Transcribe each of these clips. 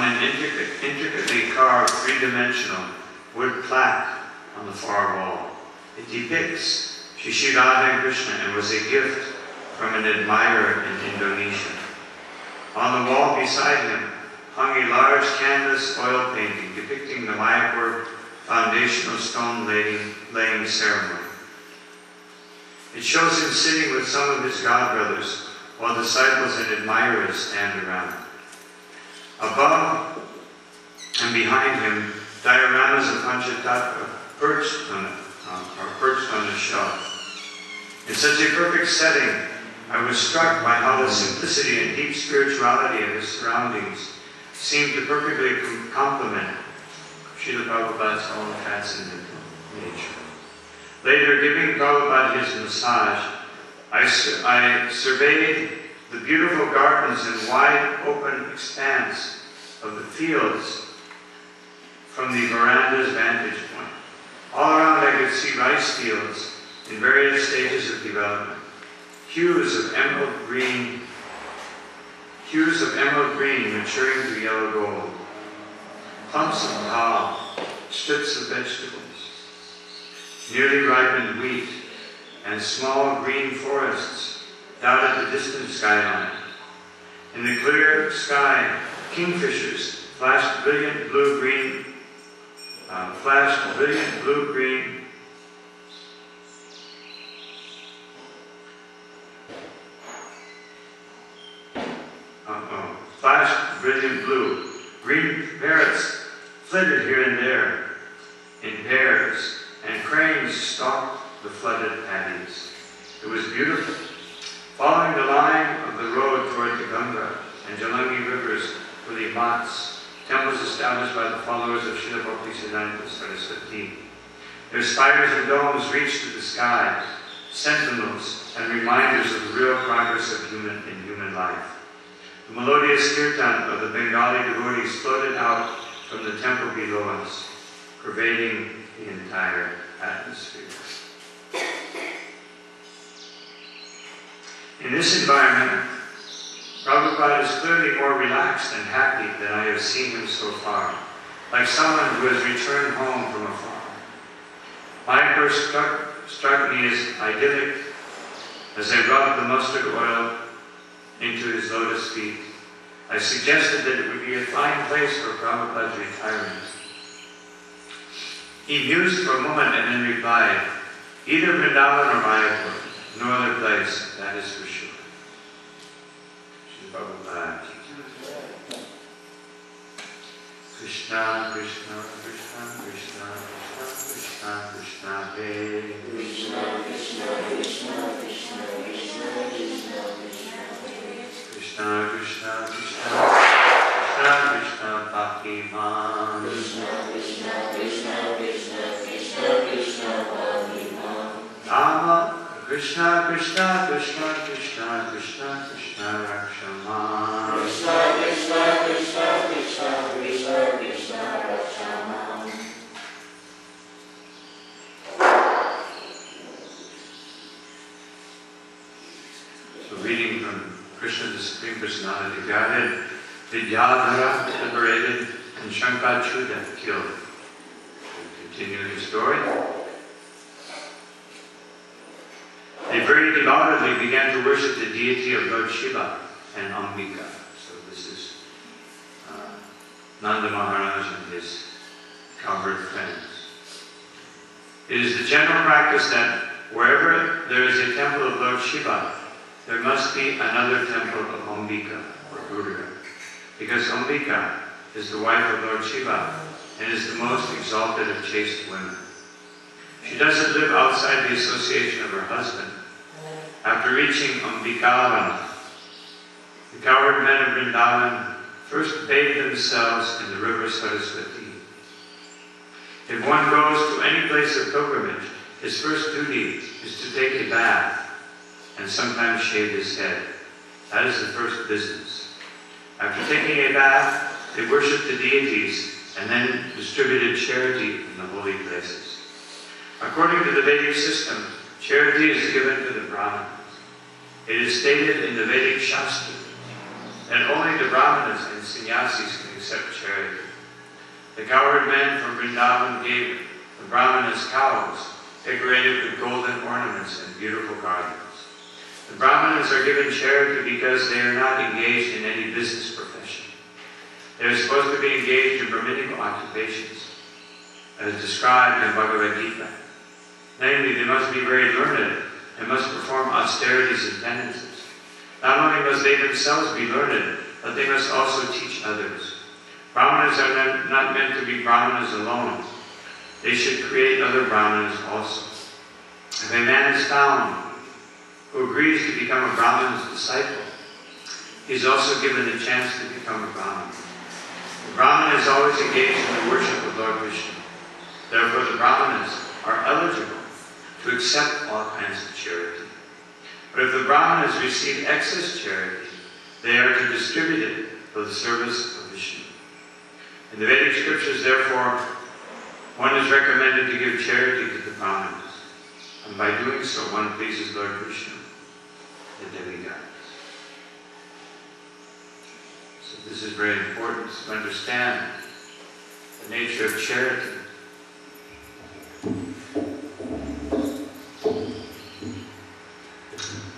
an intricately carved three-dimensional wood plaque on the far wall. It depicts Shri Radha and Krishna and was a gift from an admirer in Indonesia. On the wall beside him hung a large canvas oil painting depicting the Mayapur foundational stone laying ceremony. It shows him sitting with some of his godbrothers while disciples and admirers stand around. Above and behind him, dioramas of Panchatattva perched on a shelf. In such a perfect setting, I was struck by how the simplicity and deep spirituality of his surroundings seemed to perfectly complement Srila Prabhupada's own transcendental nature. Later, giving Prabhupada his massage, I surveyed the beautiful gardens and wide open expanse of the fields from the veranda's vantage point. All around I could see rice fields in various stages of development, hues of emerald green maturing to yellow gold, clumps of cow, strips of vegetables, nearly ripened wheat, and small green forests dotted the distant skyline. In the clear sky, kingfishers flashed brilliant blue-green Green parrots flitted here and there in pairs, and cranes stalked the flooded paddies. It was beautiful. Following the line of the road toward the Ganga and Jalangi rivers were the mats, temples established by the followers of Srila Bhaktisiddhanta Saraswati. Their spires and domes reached to the sky, sentinels and reminders of the real progress of human life. The melodious kirtan of the Bengali devotees floated out from the temple below us, pervading the entire atmosphere. In this environment, Prabhupada is clearly more relaxed and happy than I have seen him so far, like someone who has returned home from afar. Mayapur struck me as idyllic as I rubbed the mustard oil into his lotus feet. I suggested that it would be a fine place for Prabhupada's retirement. He mused for a moment and then replied, "Either Vrindavan or Mayapur, no other place, that is for sure." Shri Prabhupada. Krishna, Krishna, Krishna, Krishna, Krishna, Krishna, Hare Krishna, Krishna, Krishna, Krishna, Krishna, Krishna, Krishna, Krishna, Krishna, Krishna, Krishna, Bhakti-man. Krishna, Krishna, Krishna, Krishna, Krishna, Krishna, Bhakti-man. Rama, Krishna, Krishna, Krishna, Krishna, Krishna, Krishna, Rakshaman. Krishna, Krishna, Krishna, Krishna, Krishna, Krishna, Rakshaman. So reading from Krishna, the Supreme Personality of Godhead, Vidyadhara liberated and Shankachuda killed. We'll continue the story. They very devoutly began to worship the deity of Lord Shiva and Ambika. So this is Nanda Maharaj and his cowherd friends. It is the general practice that wherever there is a temple of Lord Shiva, there must be another temple of Ambika, or Durga, because Ambika is the wife of Lord Shiva and is the most exalted of chaste women. She doesn't live outside the association of her husband. After reaching Ambikavan, the cowherd men of Vrindavan first bathe themselves in the river Saraswati. If one goes to any place of pilgrimage, his first duty is to take a bath and sometimes shave his head. That is the first business. After taking a bath, they worship the deities and then distributed charity in the holy places. According to the Vedic system, charity is given to the Brahmanas. It is stated in the Vedic Shastra that only the Brahmanas and Sannyasis can accept charity. The cowherd man from Vrindavan gave the Brahmanas cows decorated with golden ornaments and beautiful gardens. The Brahmanas are given charity because they are not engaged in any business profession. They are supposed to be engaged in brahminical occupations, as described in Bhagavad Gita. Namely, they must be very learned and must perform austerities and penances. Not only must they themselves be learned, but they must also teach others. Brahmanas are not meant to be Brahmanas alone. They should create other Brahmanas also. If a man is found who agrees to become a Brahman's disciple, he is also given the chance to become a Brahman. The Brahman is always engaged in the worship of Lord Vishnu. Therefore, the Brahmanas are eligible to accept all kinds of charity. But if the Brahmanas receive excess charity, they are to distribute it for the service of Vishnu. In the Vedic scriptures, therefore, one is recommended to give charity to the Brahmanas. And by doing so, one pleases Lord Vishnu, the demigods. So this is very important to understand the nature of charity.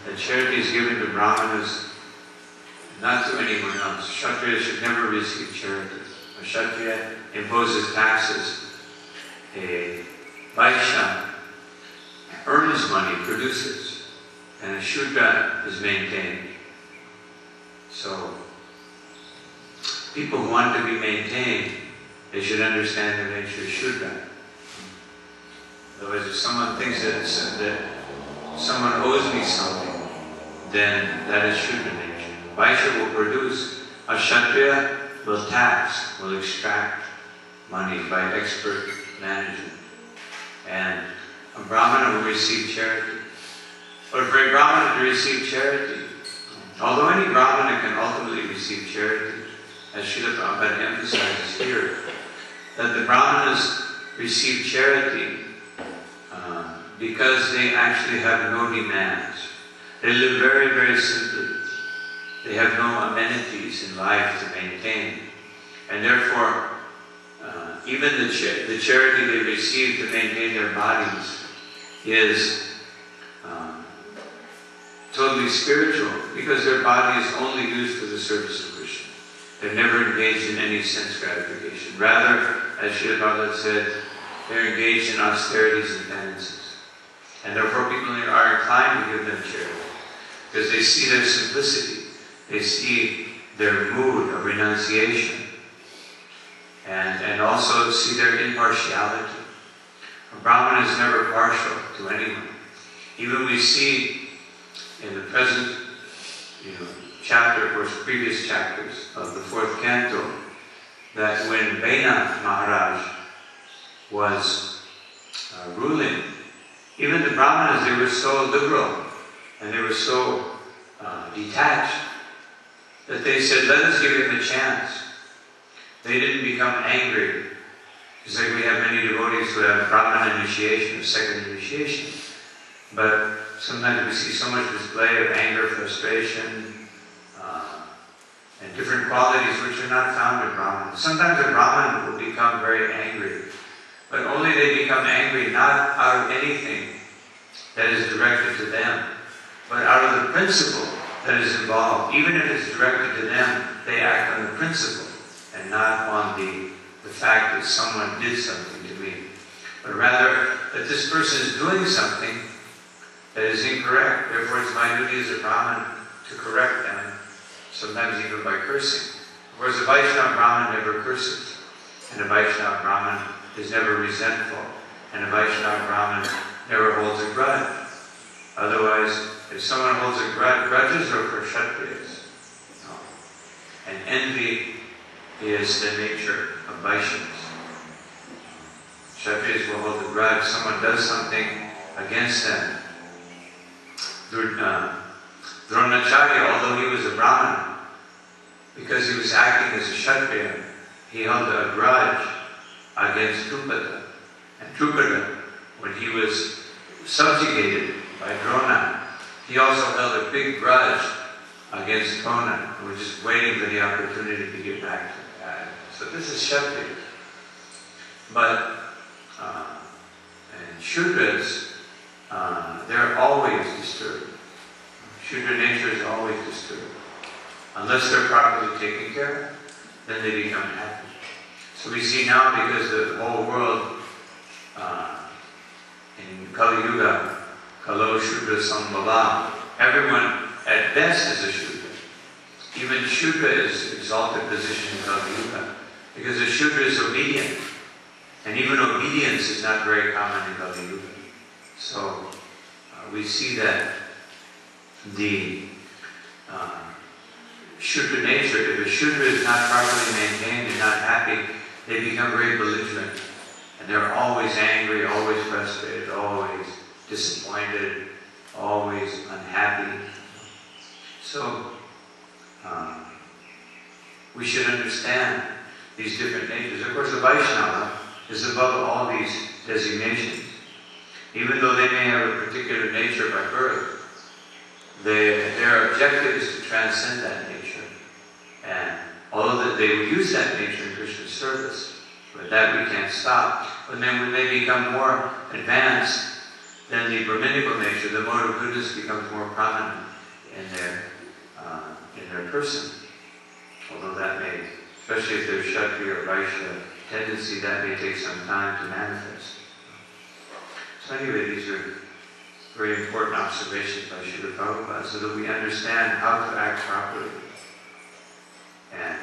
That charity is given to Brahmanas, not to anyone else. Kshatriya should never receive charity. A Kshatriya imposes taxes. A Vaishya earns money, produces, and a Shudra is maintained. So, people who want to be maintained, they should understand the nature of Shudra. Otherwise, if someone thinks that someone owes me something, then that is Shudra nature. Vaishya will produce. A Kshatriya will tax, will extract money by expert management. And a Brahmana will receive charity. But for a Brahmana to receive charity, although any Brahmana can ultimately receive charity, as Srila Prabhupada emphasizes here, that the Brahmanas receive charity because they actually have no demands. They live very, very simply. They have no amenities in life to maintain. And therefore, even the charity they receive to maintain their bodies is totally spiritual, because their body is only used for the service of Krishna. They're never engaged in any sense gratification. Rather, as Srila Prabhupada said, they're engaged in austerities and penances. And therefore people are inclined to give them charity, because they see their simplicity, they see their mood of renunciation, and also see their impartiality. A Brahman is never partial to anyone. Even we see in the present chapter, or previous chapters of the 4th canto, that when Bena Maharaj was ruling, even the Brahmanas, they were so liberal and they were so detached that they said, let us give him a chance. They didn't become angry. Just like we have many devotees who have Brahmana initiation, or second initiation. But sometimes we see so much display of anger, frustration, and different qualities which are not found in Brahmana. Sometimes a Brahman will become very angry, but only they become angry not out of anything that is directed to them, but out of the principle that is involved. Even if it's directed to them, they act on the principle and not on the fact that someone did something to me, but rather that this person is doing something that is incorrect. Therefore, it's my duty as a Brahmin to correct them, sometimes even by cursing. Whereas a Vaishnava Brahmin never curses, and a Vaishnava Brahmin is never resentful, and a Vaishnava Brahmin never holds a grudge. Otherwise, if someone holds a grudge, grudges are for Kshatriyas. No. And envy is the nature of Vaishnavas. Kshatriyas will hold a grudge. Someone does something against them. Dronacharya, although he was a Brahmin, because he was acting as a Kshatriya, he held a grudge against Drupada. And Drupada, when he was subjugated by Drona, he also held a big grudge against Kona. We're just waiting for the opportunity to get back to that. So this is Kshatriya. But and Shudras, they're always disturbed. Shudra nature is always disturbed. Unless they're properly taken care of, then they become happy. So we see now, because the whole world in Kali Yuga, Kalo Shudra Sambhava, everyone at best is a Shudra. Even Shudra is exalted position in Kali Yuga, because a Shudra is obedient. And even obedience is not very common in Kali Yuga. So we see that the Shudra nature, if a Shudra is not properly maintained and not happy, they become very belligerent. And they're always angry, always frustrated, always disappointed, always unhappy. So we should understand these different natures. Of course, the Vaishnava is above all these designations. Even though they may have a particular nature by birth, their objective is to transcend that nature. And although that they will use that nature in Krishna's service, but that we can't stop. But then when they become more advanced, then the Brahminical nature, the mode of goodness, becomes more prominent in their person. Although that may, especially if there's Kshatriya or Vaishya tendency, that may take some time to manifest. So anyway, these are very important observations by Srila Prabhupada, so that we understand how to act properly. And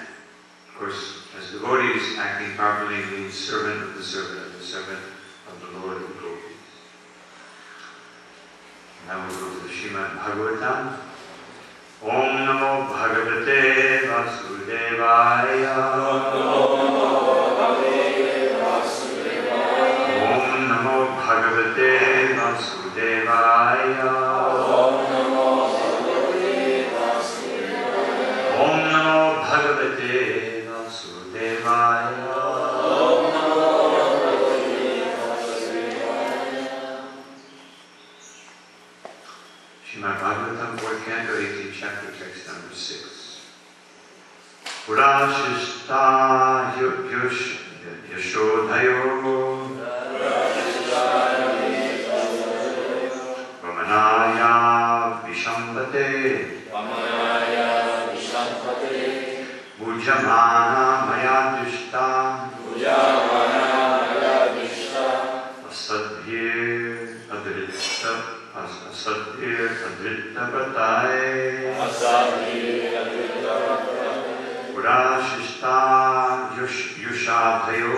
of course, as devotees, acting properly means servant of the servant of the Lord of the gopis. Now we'll go to the Srimad Bhagavatam. Om Namo Bhagavate Vasudevaya. Om Namo Bhagavate Vasudevaya. Om Namo Bhagavate Vasudevaya. Srimad Bhagavatam, 4th Canto, 18th chapter, text number 6. Purashishta Yashodhayo Vamanaya Vishambate Bhujamana Maya Dishta Asadhir Adritta Asadhir Adritta Bhatai Purashishta Yushadhayo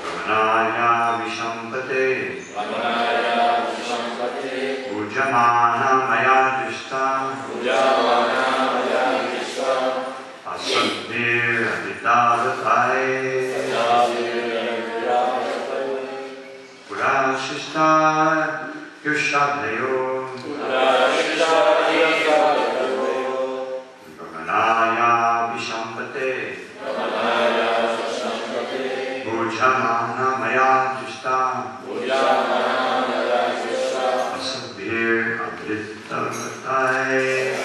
Vamanaya Vishambate Bhujamana Maya Dishta Asadhir Adritta Bhatai Purashishta Yushadhayo Vamanaya Vishambate Bhujamana Maya Dishta Asadhir Adritta Bhatai.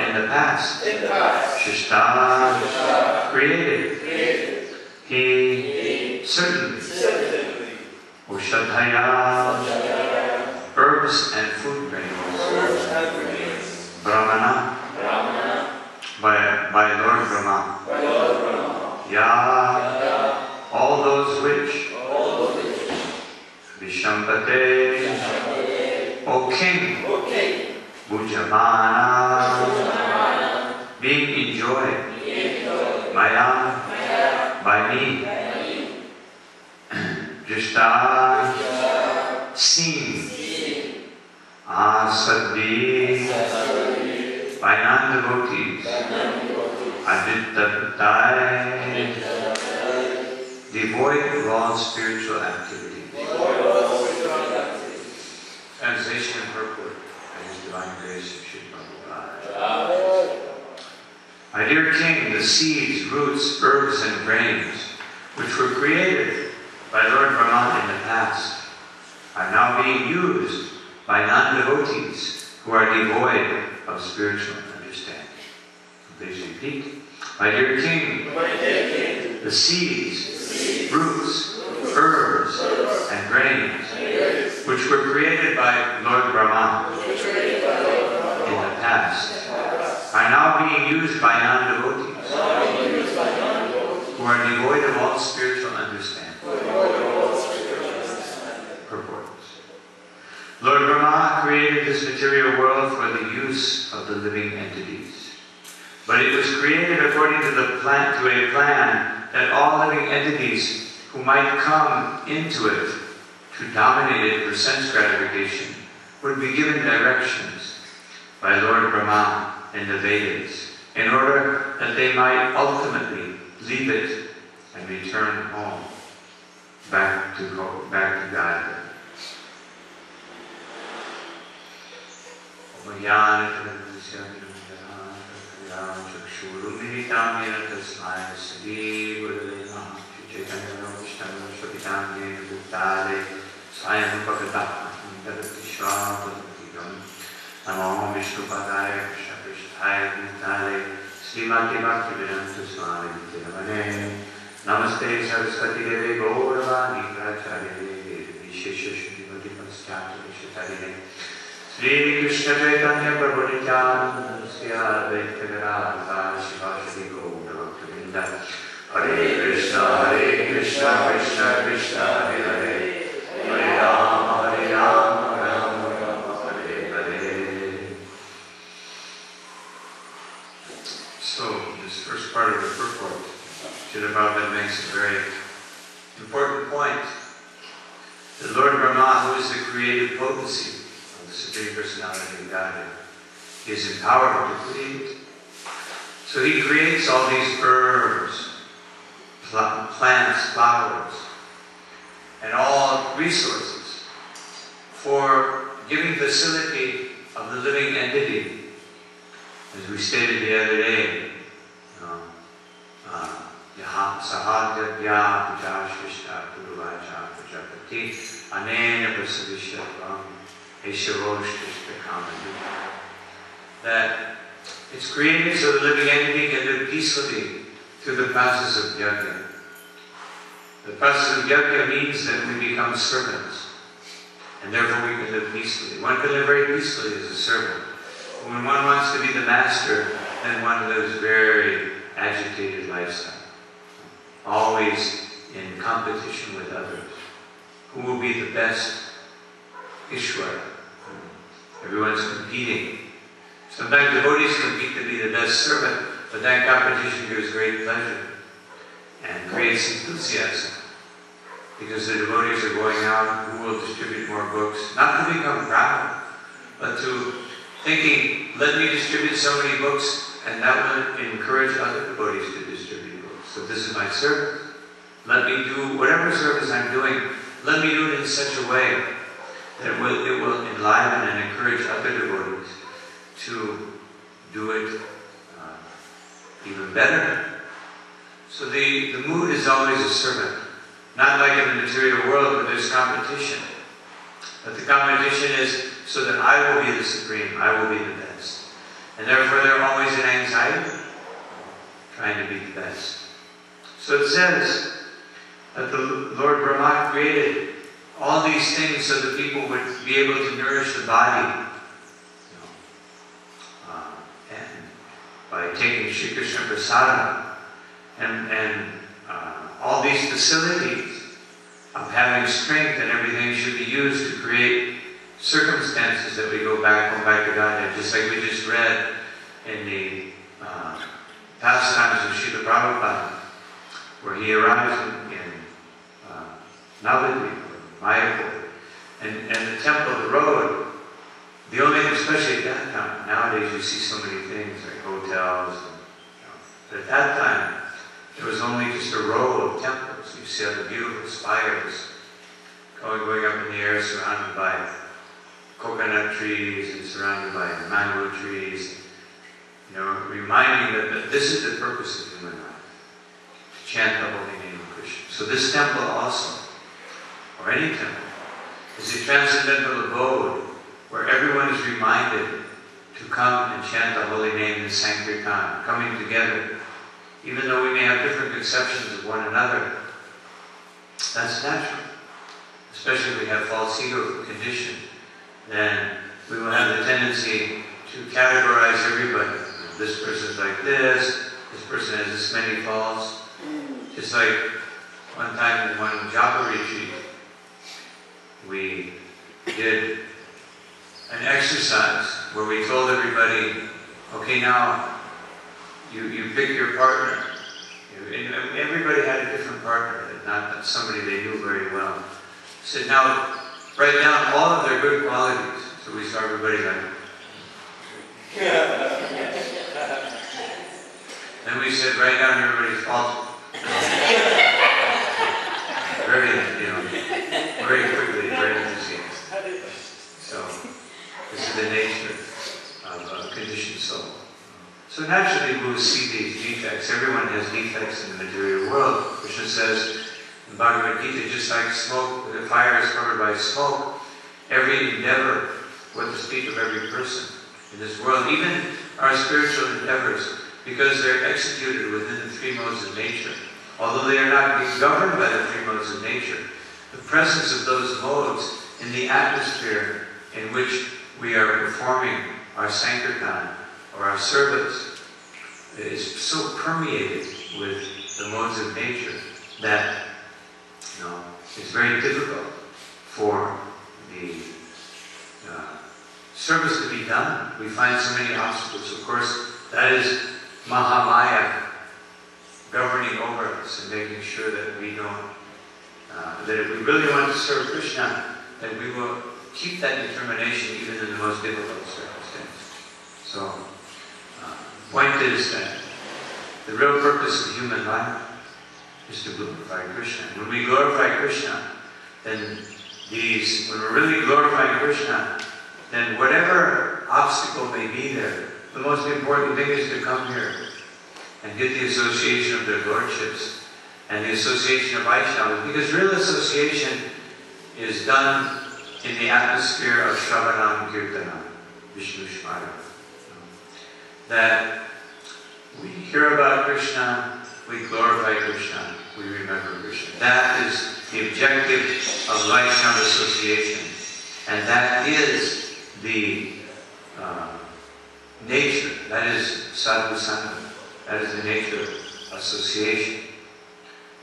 in the past. Shishta, created. He certainly. Ushadhaya, herbs and food grains. Brahmana, by Lord Brahma. Ya, all those which. Vishambate, O King. Bhujamana, being enjoyed. Maya, by me. Drishta, seen. Asadvi, by non-devotees. Adittabhtai, devoid of all spiritual activity. Translation and purport by His Divine Grace of Sri Prabhupada. My dear King, the seeds, roots, herbs, and grains, which were created by Lord Brahma in the past, are now being used by non-devotees who are devoid of spiritual understanding. Please repeat. My dear King, the seeds, roots, herbs, and grains, which were created by Lord Brahma in the past, are now being used by non-devotees who are devoid of all spiritual understanding. Purports. Lord Brahma created this material world for the use of the living entities. But it was created according to a plan that all living entities who might come into it to dominate it for sense gratification would be given directions by Lord Brahma in the Vedas in order that they might ultimately leave it and return home, back to God. Namo Vishnu Padaya Krishna Krishnaya Nitale Srimati Bhaktivedanta Swami Nityanamane Namaste Saraswati Devi Gauravani Pracharya Devi Vishesha Shrimati Paschata Vishatarine Sri Krishna Chaitanya Prabhu Nityananda Sri Advaita Gadadhara Shivashri Gaura Bhaktivedanta Hare Krishna Krishna Krishna Hare Hare Hare Rama Hare Rama part of the purport, Srila Prabhupada makes a very important point. The Lord Brahma, who is the creative potency of the Supreme Personality of Godhead, is empowered to create. So He creates all these herbs, plants, flowers, and all resources for giving facility of the living entity. As we stated the other day, Sahadya Pujashvishta Puruvaja Pujapati Anena Prasadishyavam Eshavoshtishta Kamadu. That it's created so the living entity can live peacefully through the process of yajna. The process of yajna means that we become servants, and therefore we can live peacefully. One can live very peacefully as a servant. When one wants to be the master, then one lives very agitated lifestyle. Always in competition with others. Who will be the best Ishwara? Everyone's competing. Sometimes devotees compete to be the best servant, but that competition gives great pleasure and creates enthusiasm. Because the devotees are going out, who will distribute more books? Not to become proud, but to thinking, let me distribute so many books, and that will encourage other devotees to distribute books. So this is my service. Let me do whatever service I'm doing, let me do it in such a way that it will enliven and encourage other devotees to do it even better. So the mood is always a servant. Not like in the material world where there's competition. But the competition is so that I will be the supreme, I will be the best. society, trying to be the best. So it says that the Lord Brahma created all these things so that people would be able to nourish the body. And by taking Shri Krishna Prasada and all these facilities of having strength and everything should be used to create circumstances that we go back home, back to Godhead, just like we just read in the pastimes of Srila Prabhupada, where he arrives in Navadvip, Mayapur, and the temple, the road, the only, especially at that time, nowadays you see so many things like hotels, but at that time there was only just a row of temples. You see the beautiful spires going up in the air, surrounded by coconut trees and surrounded by mango trees, reminding that this is the purpose of human life, to chant the holy name of Krishna. So this temple also, or any temple, is a transcendental abode where everyone is reminded to come and chant the holy name in Sankirtan, coming together. Even though we may have different conceptions of one another, that's natural. Especially if we have false ego condition, then we will have the tendency to categorize everybody. This person's like this person has this many faults. Just like one time in one japa retreat, we did an exercise where we told everybody, okay, now you pick your partner. Everybody had a different partner, not somebody they knew very well. Said, now write down all of their good qualities. So we saw everybody like, then we said, write down everybody's faults. Very quickly, very enthusiastic. So this is the nature of a conditioned soul. So naturally we will see these defects. Everyone has defects in the material world. Krishna says in Bhagavad Gita, just like smoke, the fire is covered by smoke, every endeavor, what to speak of every person in this world, even our spiritual endeavors, because they're executed within the three modes of nature. Although they are not being governed by the three modes of nature, the presence of those modes in the atmosphere in which we are performing our Sankirtan or our service is so permeated with the modes of nature that it's very difficult for the service to be done. We find so many obstacles. Of course, that is Mahamaya governing over us and making sure that we don't, that if we really want to serve Krishna, that we will keep that determination even in the most difficult circumstances. So, the point is that the real purpose of human life is to glorify Krishna. When we glorify Krishna, then when we're really glorifying Krishna, then whatever obstacle may be there, the most important thing is to come here and get the association of their lordships and the association of Vaishnavas, because real association is done in the atmosphere of Shravanam Kirtanam, Vishnu Shmara. That we hear about Krishna, we glorify Krishna, we remember Krishna. That is the objective of Vaishnava association, and that is the nature, that is sadhu sangha, that is the nature of association.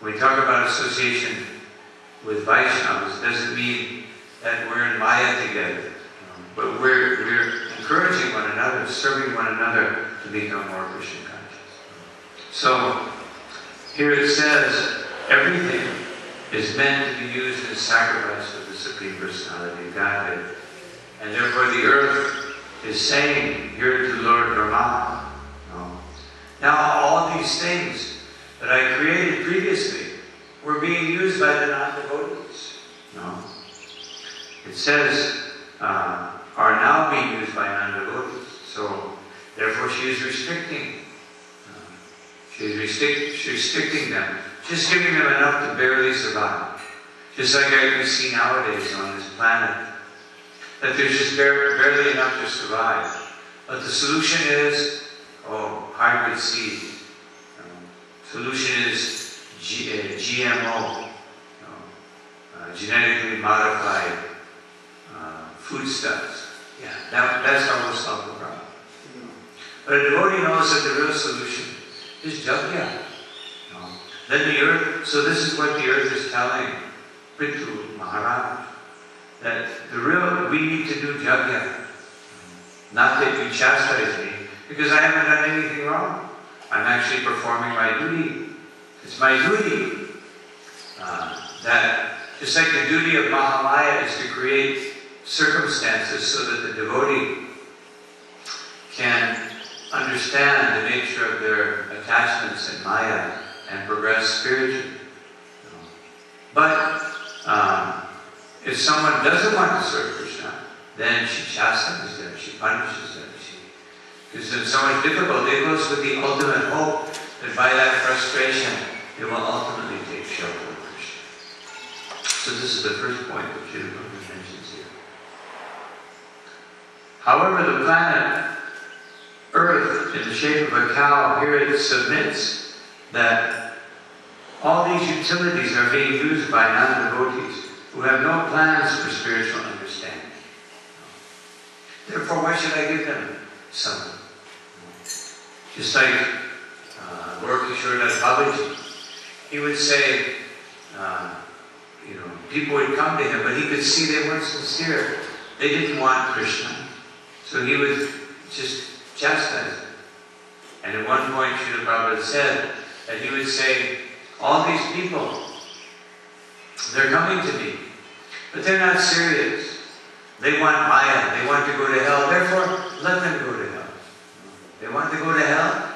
When we talk about association with Vaishnavas, it doesn't mean that we're in Maya together, but we're encouraging one another, serving one another to become more Krishna conscious. So, here it says, everything is meant to be used as sacrifice of the Supreme Personality of Godhead. And therefore the earth is saying here to Lord Brahma, now all these things that I created previously were being used by the non-devotees. It says, are now being used by non-devotees. So, therefore she is restricting. She's restricting them. Just giving them enough to barely survive. Just like we see nowadays on this planet. That there's just barely enough to survive. But the solution is, hybrid seed. Solution is GMO, genetically modified foodstuffs. Yeah, that's how we'll solve the problem. But a devotee knows that the real solution is jagya. Then the earth, so this is what the earth is telling Prithu Maharaj, that we need to do jagya. Not that you chastise me, because I haven't done anything wrong. I'm actually performing my duty. It's my duty. That just like the duty of Mahamaya is to create circumstances so that the devotee can understand the nature of their attachments in Maya and progress spiritually. But if someone doesn't want to serve Krishna, then she chastises them, she punishes them. Because it's so much difficult, it goes with the ultimate hope that by that frustration, they will ultimately take shelter of Krishna. So this is the first point that Srila Prabhupada mentions here. However, the planet Earth, in the shape of a cow, here it submits that all these utilities are being used by non-devotees who have no plans for spiritual understanding. Therefore, why should I give them something? Just like Lord Kishore Das Babaji, he would say, people would come to him, but he could see they weren't sincere. They didn't want Krishna. So he would just chastise them. And at one point, Srila Prabhupada said that he would say, all these people, they're coming to me, but they're not serious. They want Maya, they want to go to hell, therefore let them go to hell. They want to go to hell?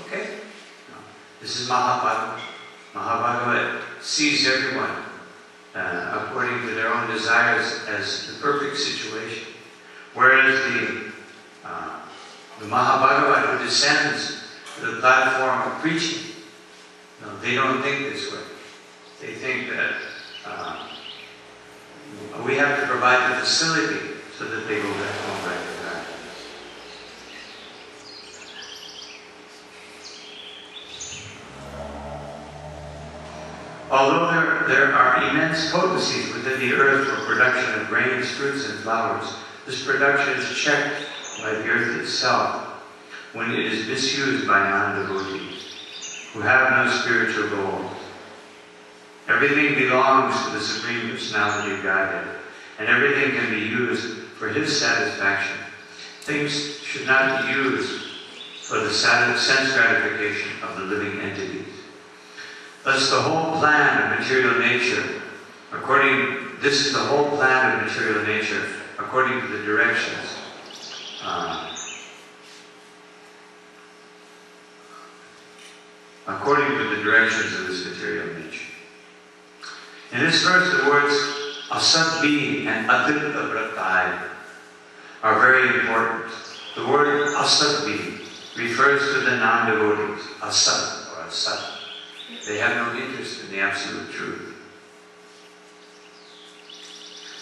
Okay. This is Mahabhagavad. Mahabhagavad sees everyone according to their own desires as the perfect situation. Whereas the Mahabhagavad who descends to the platform of preaching, they don't think this way. They think that we have to provide the facility so that they go back home back to God. Although there are immense potencies within the earth for production of grains, fruits, and flowers, this production is checked by the earth itself when it is misused by non-devotees who have no spiritual goals. Everything belongs to the Supreme Personality of Godhead, and everything can be used for His satisfaction. Things should not be used for the sense gratification of the living entities. Thus, the whole plan of material nature, this is the whole plan of material nature, according to the directions of this material nature. In this verse, the words asabhi and adiltabhratai are very important. The word asabhi refers to the non-devotees, asad or asad. They have no interest in the absolute truth.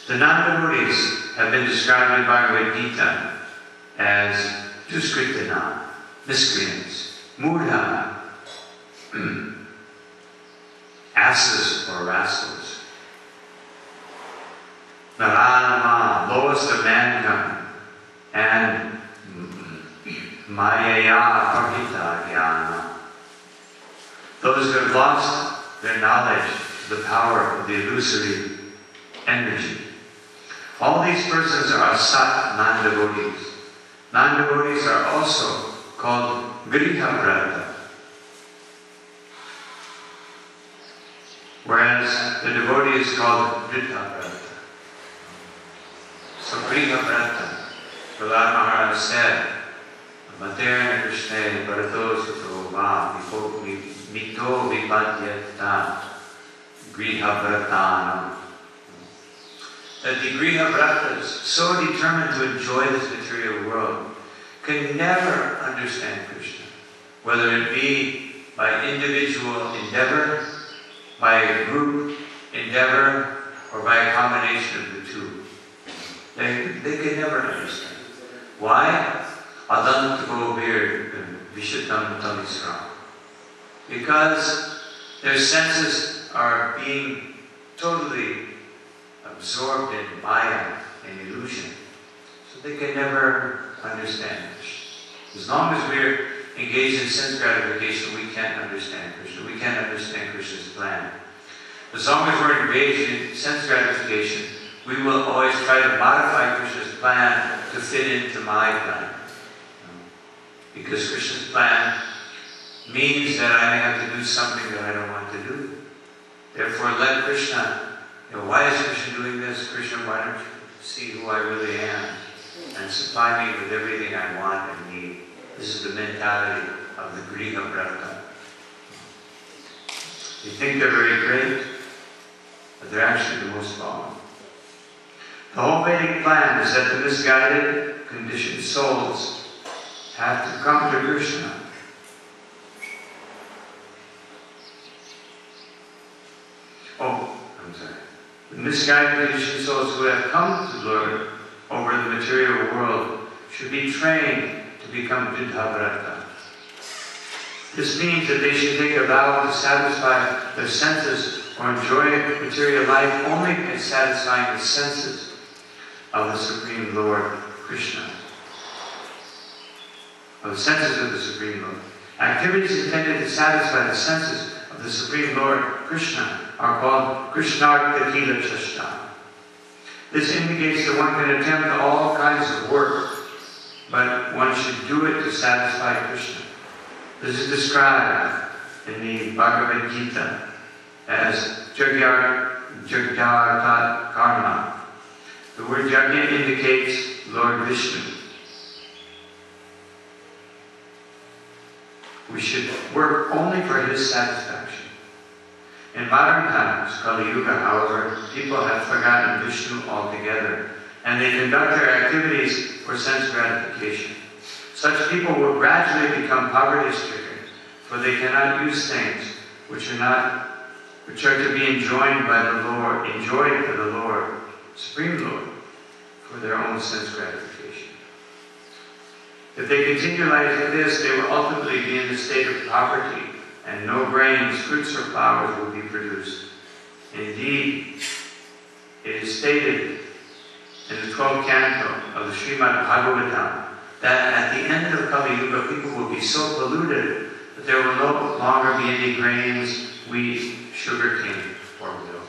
The non-devotees have been described in Bhagavad Gita as duskritana, miscreants, mudha, asses or rascals, narama, lowest of mankind, and mayaya parhita jnana, those who have lost their knowledge of the power of the illusory energy. All these persons are asat non-devotees. Non-devotees are also called grihavrata, whereas the devotee is called dhrittavrata. So grihavrata, Prahlad Maharaj said, Materna Krishna Bharato Sito Va Mito Vipadyata Grihavratanam. That the Grihavratas, so determined to enjoy this material world, can never understand Krishna, whether it be by individual endeavor, by a group endeavor, or by a combination of the two. They can never understand. Why? Adanto Vishuddham Tamisram. Because their senses are being totally absorbed in Maya and illusion, so they can never understand Krishna. As long as we're engaged in sense gratification, we can't understand Krishna. We can't understand Krishna's plan. As long as we're engaged in sense gratification, we will always try to modify Krishna's plan to fit into my plan. Because Krishna's plan means that I may have to do something that I don't want to do. Therefore, let Krishna, why is Krishna doing this? Krishna, why don't you see who I really am and supply me with everything I want and need? This is the mentality of the Griha Brahta. They think they're very great, but they're actually the most fallen. The whole Vedic plan is that the misguided, conditioned souls have to come to Krishna. The misguided, conditioned souls who have come to Lord over the material world should be trained to become Dattavara. This means that they should take a vow to satisfy their senses or enjoy material life only by satisfying the senses of the Supreme Lord Krishna. Of the senses of the Supreme Lord. Activities intended to satisfy the senses of the Supreme Lord Krishna are called Krishnartha Kila Chashta. This indicates that one can attempt all kinds of work, but one should do it to satisfy Krishna. This is described in the Bhagavad Gita as Jagyartha Karma. The word Jagya indicates Lord Vishnu. We should work only for his satisfaction. In modern times, Kali Yuga, however, people have forgotten Vishnu altogether, and they conduct their activities for sense gratification. Such people will gradually become poverty-stricken, for they cannot use things which are to be enjoyed by the Lord, Supreme Lord, for their own sense gratification. If they continue like this, they will ultimately be in a state of poverty, and no grains, fruits, or flowers will be produced. Indeed, it is stated in the 12th canto of the Srimad Bhagavatam that at the end of Kali Yuga, people will be so polluted that there will no longer be any grains, wheat, sugarcane, or milk.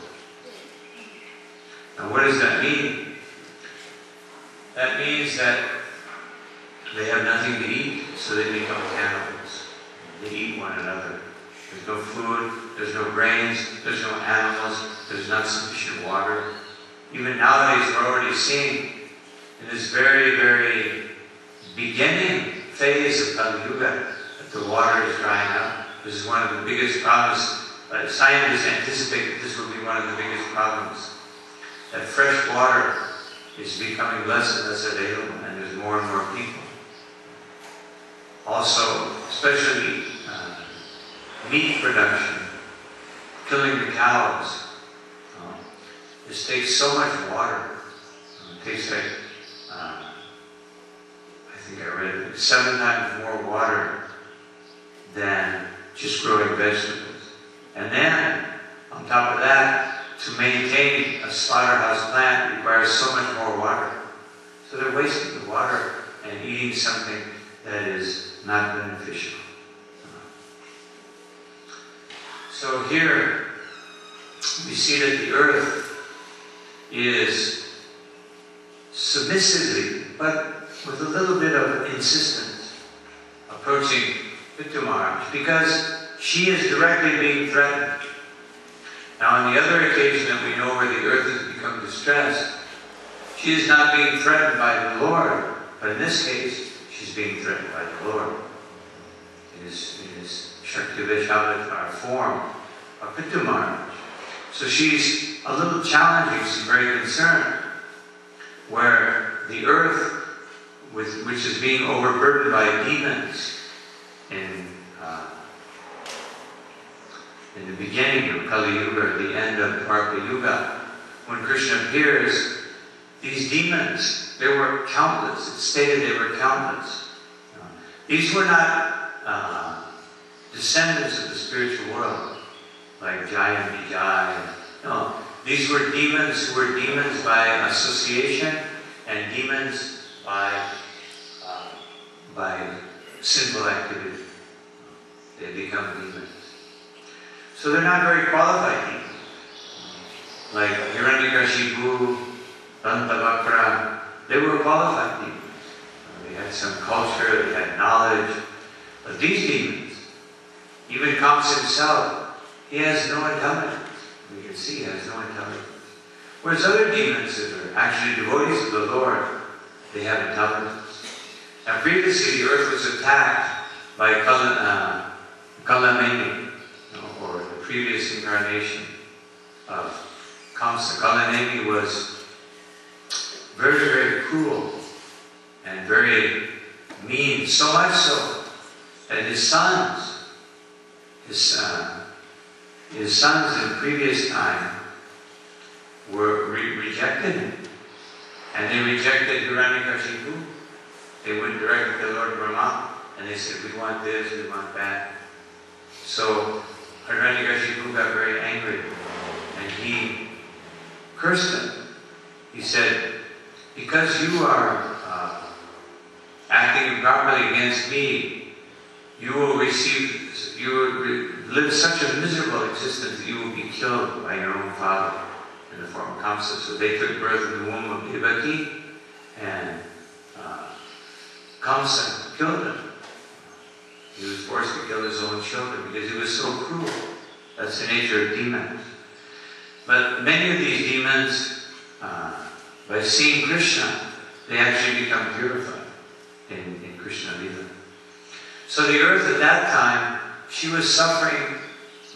Now, what does that mean? That means that they have nothing to eat, so they become cannibals. They eat one another. There's no food, there's no grains, there's no animals, there's not sufficient water. Even nowadays, we're already seeing in this very, very beginning phase of Kali Yuga that the water is drying up. This is one of the biggest problems. Scientists anticipate that this will be one of the biggest problems. That fresh water is becoming less and less available, and there's more and more people. Also, especially meat production, killing the cows. This takes so much water. It takes like, I think I read 7 times more water than just growing vegetables. And then, on top of that, to maintain a slaughterhouse plant requires so much more water. So they're wasting the water and eating something that is not beneficial. So here, we see that the earth is submissively, but with a little bit of insistence, approaching Pitu Maharaj, because she is directly being threatened. Now, on the other occasion that we know where the earth has become distressed, she is not being threatened by the Lord, but in this case, she's being threatened by the Lord. It is Shakti Vaishavatar form of Pitu Maharaj. So she's a little challenging, she's very concerned, where the earth, which is being overburdened by demons in the beginning of Kali Yuga, the end of Dwapara Yuga, when Krishna appears, these demons, they were countless. It's stated they were countless. These were not descendants of the spiritual world, like Jai and Vijay. No, these were demons who were demons by association and demons by sinful activity. They become demons. So they're not very qualified demons. Like Hiranyakashipu, Dattavara, they were qualified demons. They had some culture, they had knowledge. But these demons, even Kamsa himself, he has no intelligence. We can see he has no intelligence. Whereas other demons that are actually devotees of the Lord, they have intelligence. Now previously the earth was attacked by Kalameni, or the previous incarnation of Kamsa. Kalameni was very, very cruel and very mean, so much so that his sons in previous time rejected him, and they rejected Hiranyakashipu. They went directly to Lord Brahma, and they said, we want this, we want that. So Hiranyakashipu got very angry, and he cursed them. He said, because you are acting improperly against me, you will live such a miserable existence that you will be killed by your own father in the form of Kamsa. So they took birth in the womb of Devaki, and Kamsa killed him. He was forced to kill his own children because he was so cruel. That's the nature of demons. But many of these demons, by seeing Krishna, they actually become purified in Krishna Lila. So the earth at that time, she was suffering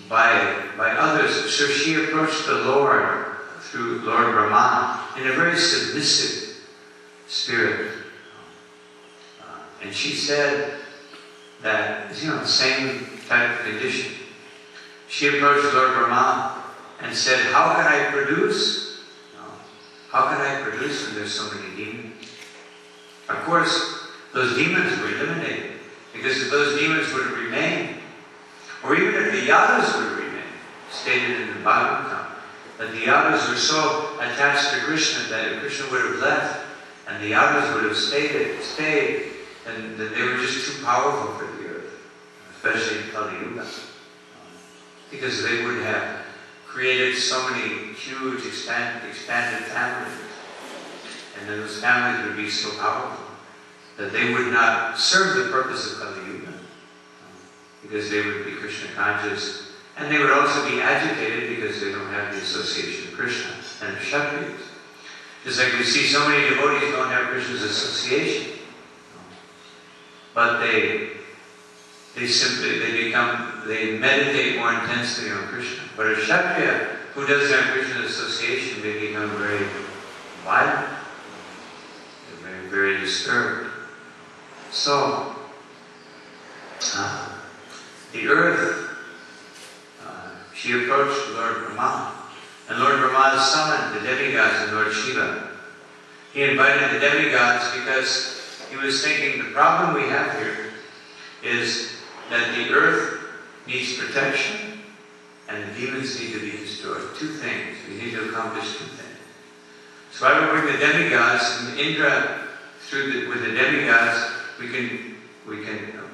by others. So she approached the Lord through Lord Brahma in a very submissive spirit. And she said that, same type of condition. She approached Lord Brahma and said, how can I produce? How can I produce when there's so many demons? Of course, those demons were eliminated, because if those demons would have remained, or even if the yadas would have remained, stated in the Bhagavatam, that the yadas were so attached to Krishna that if Krishna would have left, and the yadas would have stayed, and that they were just too powerful for the earth, especially in Kali Yuga, because they would have created so many huge expanded families, and then those families would be so powerful that they would not serve the purpose of Kali Yuga, because they would be Krishna conscious, and they would also be agitated because they don't have the association of Krishna and the Kshatriyas. Just like we see so many devotees don't have Krishna's association, but they meditate more intensely on Krishna. But a Kshatriya who doesn't have Krishna's association, they become very violent. They're very, very disturbed. So, the earth, she approached Lord Brahma, and Lord Brahma summoned the demigods and Lord Shiva. He invited the demigods because he was thinking the problem we have here is that the earth needs protection and the demons need to be destroyed. Two things. We need to accomplish two things. So I will bring the demigods, and Indra, with the demigods, we can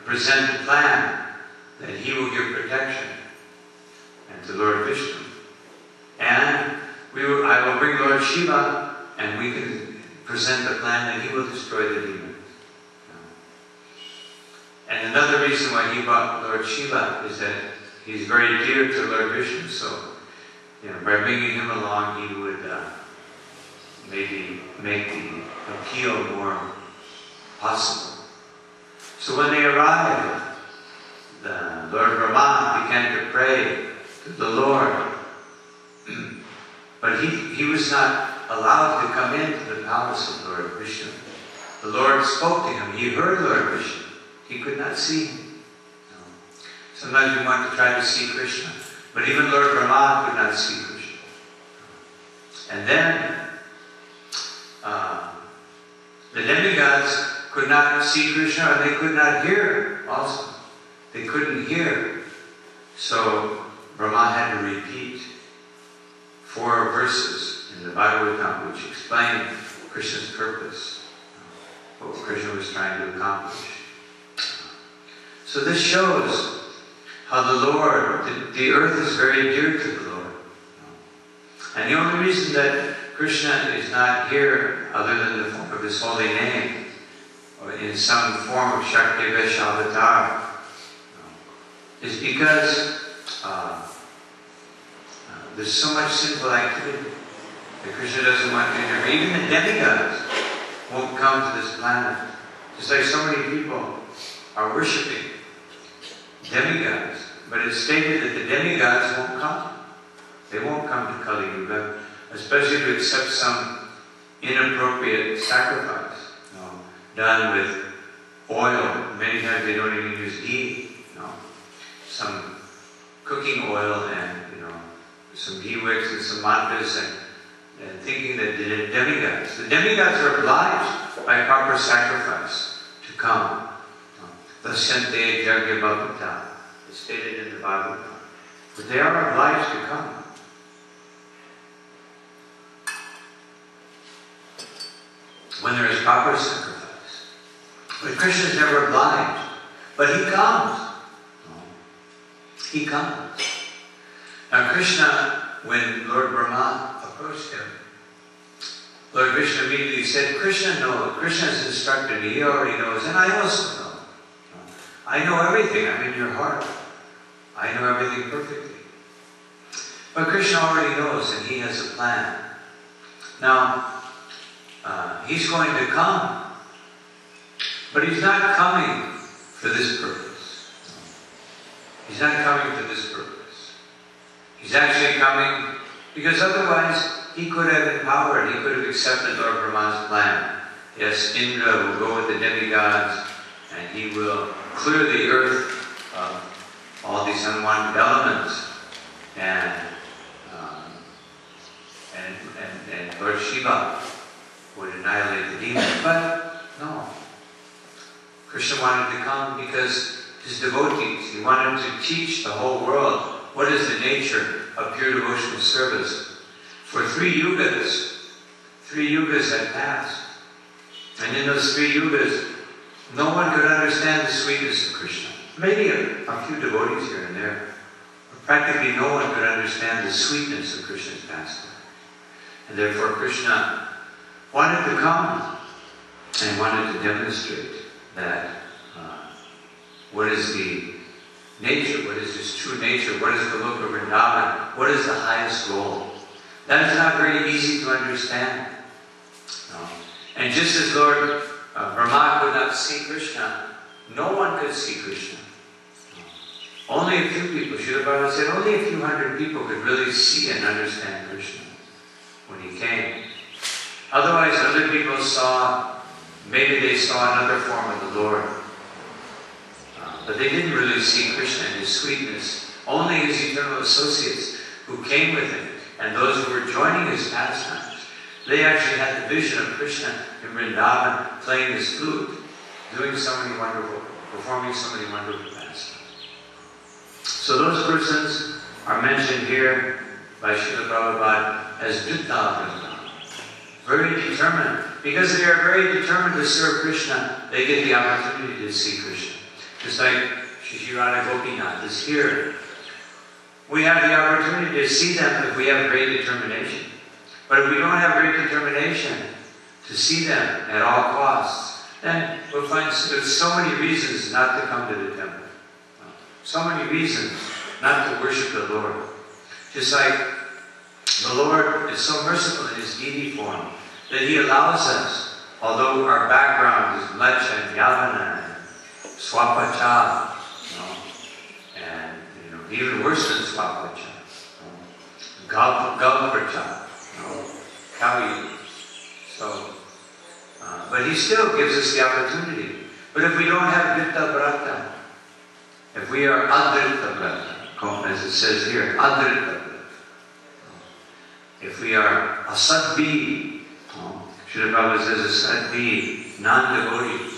present a plan that he will give protection and to Lord Vishnu. And I will bring Lord Shiva, and we can present a plan that he will destroy the demons. And another reason why he brought Lord Shiva is that he's very dear to Lord Vishnu, so by bringing him along, he would maybe make the appeal more possible. So when they arrived, the Lord Brahma began to pray to the Lord, but he was not allowed to come into the palace of Lord Vishnu. The Lord spoke to him. He heard Lord Vishnu. He could not see him. No. Sometimes we want to try to see Krishna, but even Lord Brahma could not see Krishna. And then the demigods could not see Krishna, and they could not hear also. they couldn't hear. So Brahma had to repeat 4 verses in the Bhagavatam which explain Krishna's purpose, what Krishna was trying to accomplish. So this shows how the Lord, the earth is very dear to the Lord. And the only reason that Krishna is not here, other than the form of his holy name, or in some form of Shakti Vesh avatar, is because there's so much sinful activity that Krishna doesn't want to interfere. Even the demigods won't come to this planet. Just like so many people are worshipping demigods, but it's stated that the demigods won't come. They won't come to Kali Yuga, especially to accept some inappropriate sacrifice, done with oil. Many times they don't even use ghee. Some cooking oil and some ghee wicks and some mantras, and thinking that the demigods are obliged by proper sacrifice to come. Dasyante Jagya Bhavata, it's stated in the Bhagavatam. But they are obliged to come. When there is proper sacrifice. But Krishna is never obliged. But he comes. He comes. Now Krishna, when Lord Brahma approached him, Lord Krishna immediately said, Krishna knows. Krishna has instructed me. He already knows. And I also know. I know everything. I'm in your heart. I know everything perfectly. But Krishna already knows, and he has a plan. Now, he's going to come. But he's not coming for this purpose. He's not coming for this purpose. He's actually coming because otherwise he could have empowered, he could have accepted Lord Brahma's plan. Yes, Indra will go with the demigods and he will clear the earth of all these unwanted elements, and Lord Shiva would annihilate the demons. But no. Krishna wanted to come because his devotees, he wanted to teach the whole world what is the nature of pure devotional service. For 3 yugas had passed. And in those 3 yugas, no one could understand the sweetness of Krishna. Maybe a few devotees here and there. But practically no one could understand the sweetness of Krishna's pastime. And therefore Krishna wanted to come and wanted to demonstrate that what is the nature, what is his true nature, what is the look of Vrindavan, what is the highest goal. That is not very easy to understand. And just as Lord Brahma could not see Krishna, no one could see Krishna. Only a few people, Srila Prabhupada said, only a few hundred people could really see and understand Krishna when he came. Otherwise, other people saw, maybe they saw another form of the Lord. But they didn't really see Krishna and his sweetness. Only his eternal associates who came with him and those who were joining his pastimes, they actually had the vision of Krishna in Vrindavan playing his flute, doing so many wonderful, performing so many wonderful pastimes. So those persons are mentioned here by Srila Prabhupada as Dattavara, very determined. Because they are very determined to serve Krishna, they get the opportunity to see Krishna. Just like Shri Radha Gopinath is here. We have the opportunity to see them if we have great determination. But if we don't have great determination to see them at all costs, then we'll find there's so many reasons not to come to the temple. So many reasons not to worship the Lord. Just like the Lord is so merciful in his deity form that he allows us, although our background is Mlecha and Yavana and Swapacha, and even worse than Swapacha, Galpracha, Kavi. So, but he still gives us the opportunity. But if we don't have Vitta Brata, if we are Adritta Brata, as it says here, Adritta Brata, if we are Asadbi, Srila Prabhupada says Asadbi, non-devotees.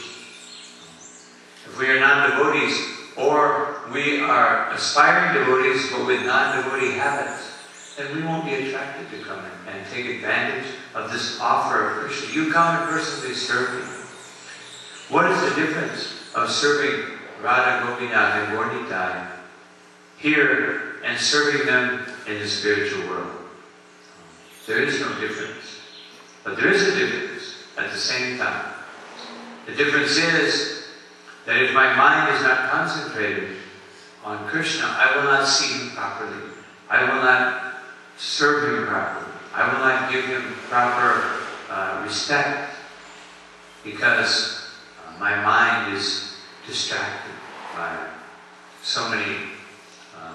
If we are non-devotees, or we are aspiring devotees but with non-devotee habits, then we won't be attracted to come and take advantage of this offer of Krishna. You come and personally serve me. What is the difference of serving Radha Gopinath and Gornitai here and serving them in the spiritual world? There is no difference. But there is a difference at the same time. The difference is that if my mind is not concentrated on Krishna, I will not see him properly. I will not serve him properly. I will not give him proper respect, because my mind is distracted by so many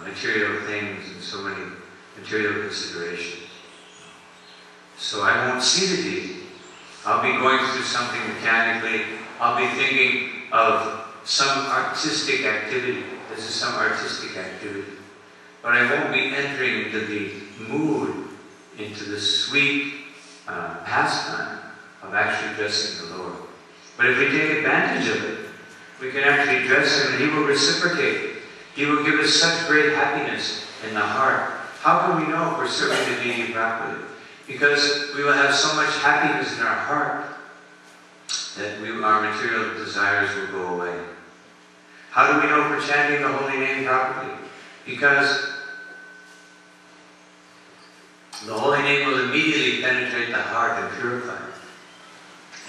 material things and so many material considerations. So I won't see the deity. I'll be going through something mechanically. I'll be thinking of some artistic activity. This is some artistic activity. But I won't be entering into the mood, into the sweet pastime of actually dressing the Lord. But if we take advantage of it, we can actually dress him and he will reciprocate. He will give us such great happiness in the heart. How can we know if we're serving the deity properly? Because we will have so much happiness in our heart that our material desires will go away. How do we know if we're chanting the holy name properly? Because the holy name will immediately penetrate the heart and purify it.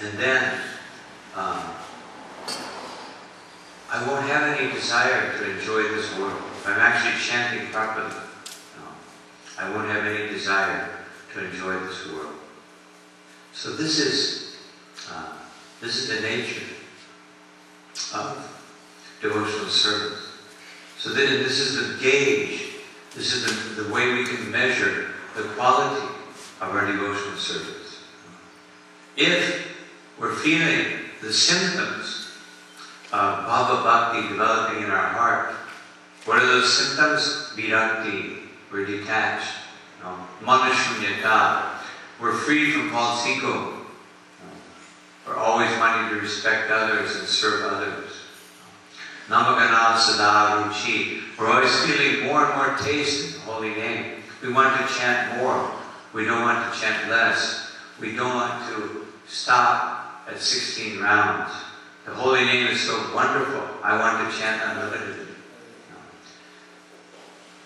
And then I won't have any desire to enjoy this world. If I'm actually chanting properly, I won't have any desire to enjoy this world. So this is the nature of devotional service. So then this is the gauge, this is the way we can measure the quality of our devotional service. If we're feeling the symptoms of Bhava Bhakti developing in our heart, what are those symptoms? Virakti, we're detached. Manashunyata, we're free from false ego. We're always wanting to respect others and serve others. Namagana Sada Ruchi, we're always feeling more and more taste in the holy name. We want to chant more. We don't want to chant less. We don't want to stop at 16 rounds. The holy name is so wonderful. I want to chant unlimitedly.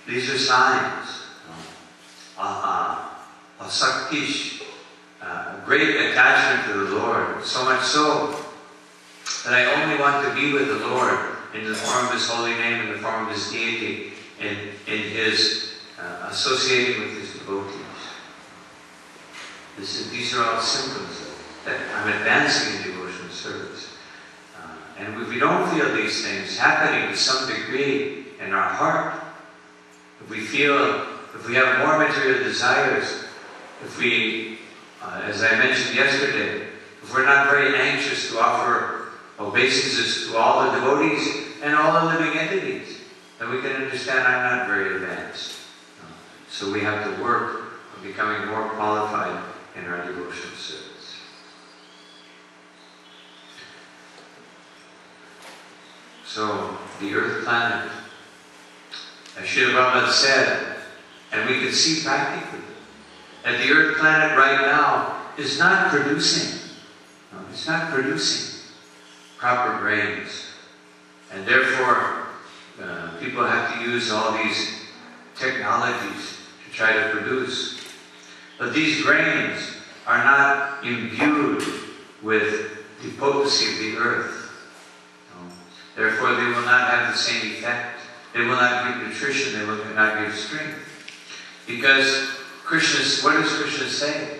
These are signs. Saktish, great attachment to the Lord, so much so that I only want to be with the Lord in the form of His holy name, in the form of His deity, in His associating with His devotees. These are all symptoms that I'm advancing in devotional service. And if we don't feel these things happening to some degree in our heart, if we have more material desires, if we, as I mentioned yesterday, if we're not very anxious to offer obeisances to all the devotees and all the living entities, then we can understand I'm not very advanced. So we have to work on becoming more qualified in our devotional service. So, the earth planet, as Srila Prabhupada said, and we can see practically that the earth planet right now is not producing. It's not producing proper grains. And therefore, people have to use all these technologies to try to produce. But these grains are not imbued with the potency of the earth. Therefore, they will not have the same effect. They will not give nutrition. They will not give strength. Because what does Krishna say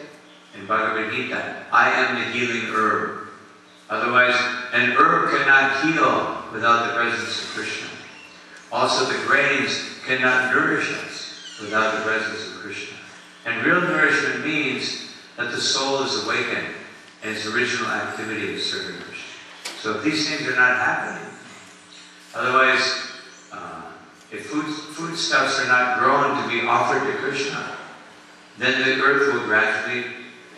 in Bhagavad Gita? I am the healing herb. Otherwise, an herb cannot heal without the presence of Krishna. Also, the grains cannot nourish us without the presence of Krishna. And real nourishment means that the soul is awakened in its original activity of serving Krishna. So if these things are not happening, otherwise, if foodstuffs are not grown to be offered to Krishna, then the earth will gradually,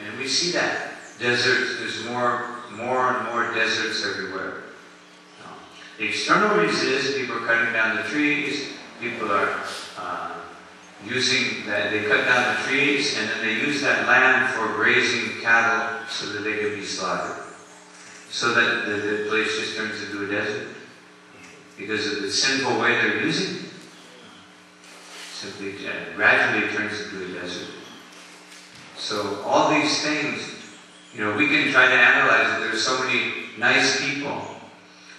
and we see that, deserts, there's more and more deserts everywhere. The external reason is people are cutting down the trees, people are using that, they cut down the trees and then they use that land for grazing cattle so that they can be slaughtered. So that the place just turns into a desert. Because of the sinful way they're using it. Simply gradually turns into a desert. So all these things, we can try to analyze it. There's so many nice people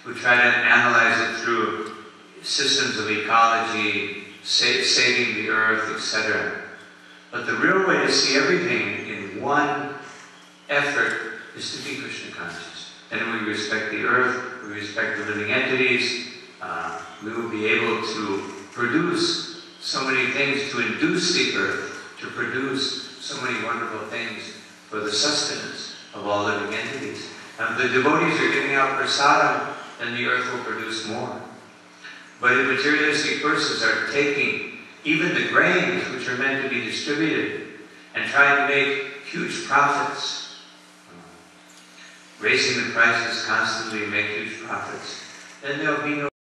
who try to analyze it through systems of ecology, saving the earth, etc. But the real way to see everything in one effort is to be Krishna conscious. And we respect the earth, we respect the living entities, we will be able to produce so many things, to induce the earth, to produce so many wonderful things for the sustenance of all living entities. And if the devotees are giving out prasadam, then the earth will produce more. But if materialistic persons are taking even the grains which are meant to be distributed and trying to make huge profits, raising the prices constantly and make huge profits, then there will be no